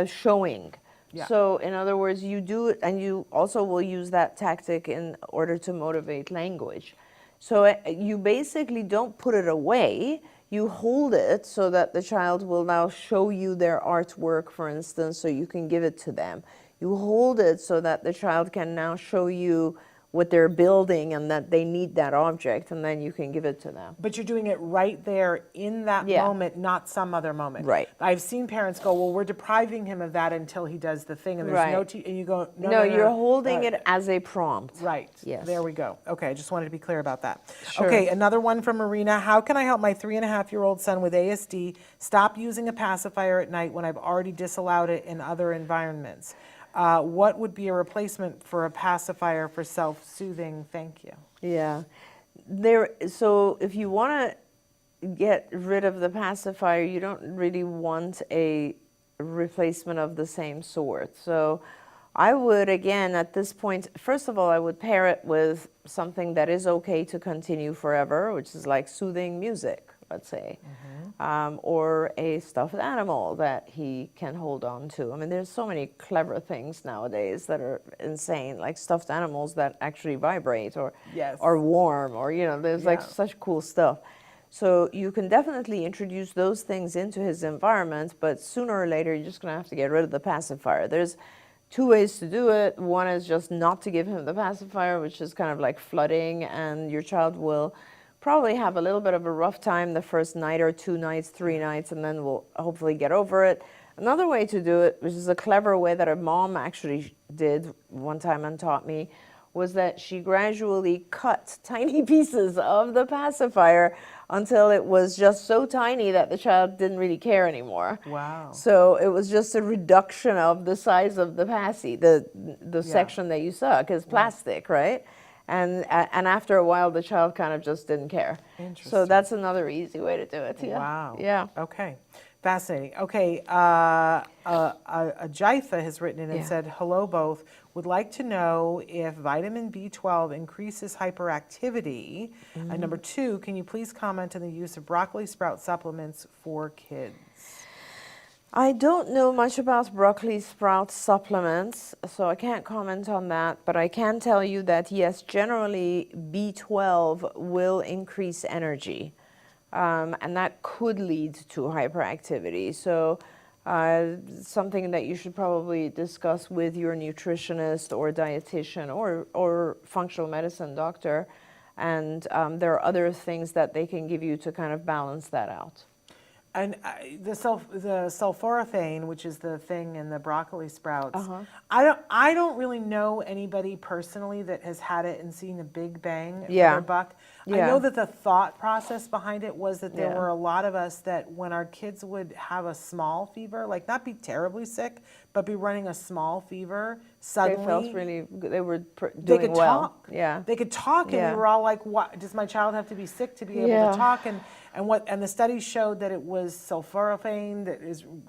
showing. Yeah. So in other words, you do it, and you also will use that tactic in order to motivate language. So you basically don't put it away, you hold it so that the child will now show you their artwork, for instance, so you can give it to them. You hold it so that the child can now show you what they're building and that they need that object, and then you can give it to them. But you're doing it right there in that Yeah. moment, not some other moment. Right. I've seen parents go, well, we're depriving him of that until he does the thing, and there's Right. no, and you go, no, No, you're holding uh, it as a prompt. Right. Yes. There we go. Okay, I just wanted to be clear about that. Sure. Okay, another one from Marina. How can I help my 3.5-year-old son with ASD stop using a pacifier at night when I've already disallowed it in other environments? What would be a replacement for a pacifier for self-soothing? Thank you. Yeah. So if you want to get rid of the pacifier, you don't really want a replacement of the same sort. So I would, again, at this point, first of all, I would pair it with something that is okay to continue forever, which is like soothing music, let's say, or a stuffed animal that he can hold on to. I mean, there's so many clever things nowadays that are insane, like stuffed animals that actually vibrate or Yes. are warm, or, there's like Yeah. such cool stuff. So you can definitely introduce those things into his environment, but sooner or later, you're just going to have to get rid of the pacifier. There's two ways to do it. One is just not to give him the pacifier, which is kind of like flooding, and your child will probably have a little bit of a rough time the first night or 2 nights, 3 nights, and then we'll hopefully get over it. Another way to do it, which is a clever way that a mom actually did one time and taught me, was that she gradually cut tiny pieces of the pacifier until it was just so tiny that the child didn't really care anymore. Wow. So it was just a reduction of the size of the passy, the section that you suck is plastic, right? And after a while, the child kind of just didn't care. Interesting. So that's another easy way to do it. Yeah. Wow. Yeah. Okay. Fascinating. Okay. Jitha has written in and Yeah. said, hello both. Would like to know if vitamin B12 increases hyperactivity. Mm-hmm. And number 2, can you please comment on the use of broccoli sprout supplements for kids? I don't know much about broccoli sprout supplements, so I can't comment on that, but I can tell you that yes, generally B12 will increase energy, and that could lead to hyperactivity. So something that you should probably discuss with your nutritionist or dietitian or functional medicine doctor, and there are other things that they can give you to kind of balance that out. And the sulforaphane, which is the thing in the broccoli sprouts, I don't really know anybody personally that has had it and seen a big bang for Yeah. their buck. I Yeah. know that the thought process behind it was that there Yeah. were a lot of us that when our kids would have a small fever, like not be terribly sick, but be running a small fever, They felt suddenly really, they were they doing could well. talk. Yeah. They could talk, and Yeah. we were all like, "What? Does my child have to be sick to be able Yeah. to talk?" And the studies showed that it was sulforaphane that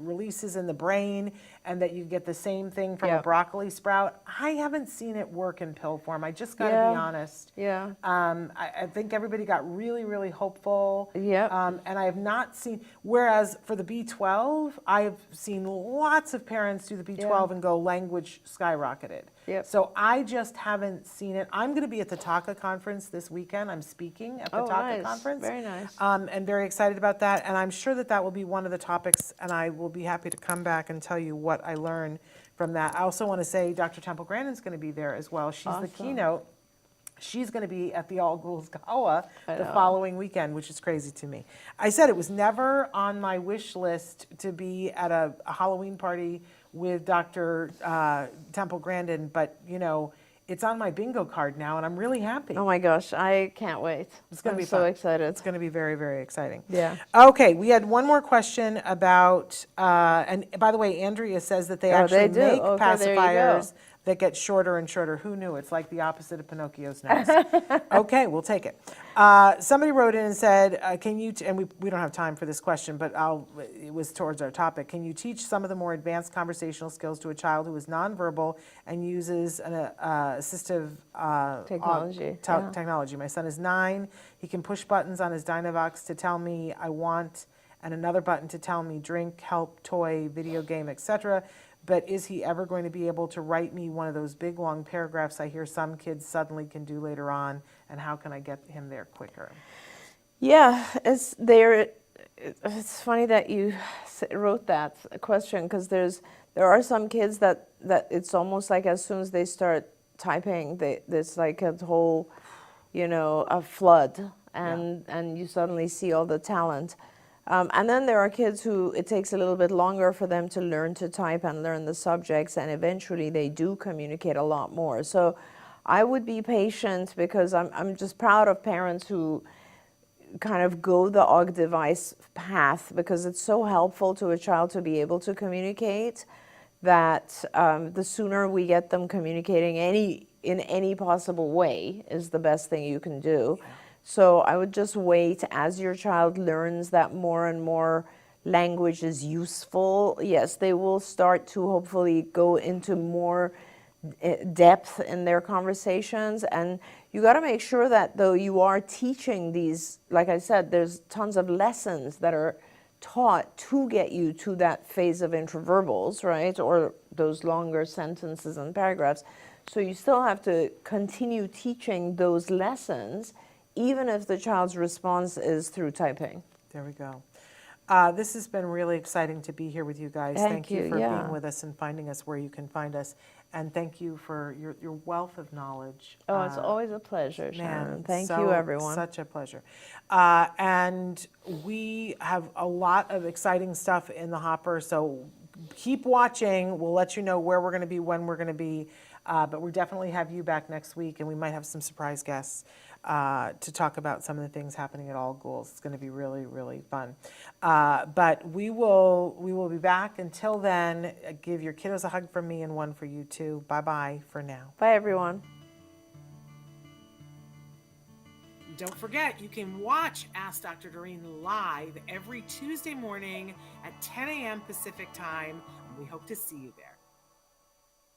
releases in the brain, and that you get the same thing from a Yeah. broccoli sprout. I haven't seen it work in pill form. I just got to Yeah. be honest. Yeah. I think everybody got really, really hopeful. Yep. And I have not seen, whereas for the B12, I have seen lots of parents do the B12 Yeah. and go language skyrocketed. Yep. So I just haven't seen it. I'm going to be at the TACA conference this weekend. I'm speaking at the Oh, TACA nice. conference. Very nice. And very excited about that. And I'm sure that that will be one of the topics, and I will be happy to come back and tell you what I learned from that. I also want to say Dr. Temple Grandin's going to be there as well. She's the Awesome. keynote. She's going to be at the All Ghouls Gala I the know. following weekend, which is crazy to me. I said it was never on my wish list to be at a Halloween party with Dr. Temple Grandin, but it's on my bingo card now, and I'm really happy. Oh my gosh, I can't wait. It's going to I'm be so fun. excited. It's going to be very, very exciting. Yeah. Okay, we had one more question about, and by the way, Andrea says that they Oh, actually they do. make Okay, there you go. pacifiers that get shorter and shorter. Who knew? It's like the opposite of Pinocchio's nose. Okay, we'll take it. Somebody wrote in and said, can you, and we don't have time for this question, but it was towards our topic. Can you teach some of the more advanced conversational skills to a child who is nonverbal and uses an assistive Technology, technology? My son is 9. He can push buttons on his Dynavox to tell me I want, and another button to tell me drink, help, toy, video game, etc. but is he ever going to be able to write me one of those big long paragraphs I hear some kids suddenly can do later on, and how can I get him there quicker? Yeah, it's there. It's funny that you wrote that question, because there are some kids that it's almost like as soon as they start typing, there's like a whole, a flood, and you suddenly see all the talent. And then there are kids who it takes a little bit longer for them to learn to type and learn the subjects, and eventually they do communicate a lot more. So I would be patient, because I'm just proud of parents who kind of go the OG device path, because it's so helpful to a child to be able to communicate, that the sooner we get them communicating in any possible way is the best thing you can do. Yeah. So I would just wait as your child learns that more and more language is useful. Yes, they will start to hopefully go into more depth in their conversations, and you got to make sure that though you are teaching these, like I said, there's tons of lessons that are taught to get you to that phase of intraverbals, right, or those longer sentences and paragraphs. So you still have to continue teaching those lessons, even if the child's response is through typing. There we go. This has been really exciting to be here with you guys. Thank you you, for yeah. being with us and finding us where you can find us. And thank you for your wealth of knowledge. Oh, it's always a pleasure, Sharon. Man, Thank you, everyone. Such a pleasure. And we have a lot of exciting stuff in the hopper, so keep watching. We'll let you know where we're going to be, when we're going to be. But we definitely have you back next week, and we might have some surprise guests to talk about some of the things happening at All Ghouls. It's going to be really, really fun. But we will be back. Until then, give your kiddos a hug from me and one for you too. Bye-bye for now. Bye, everyone. Don't forget, you can watch Ask Dr. Doreen live every Tuesday morning at 10 a.m. Pacific time. We hope to see you there.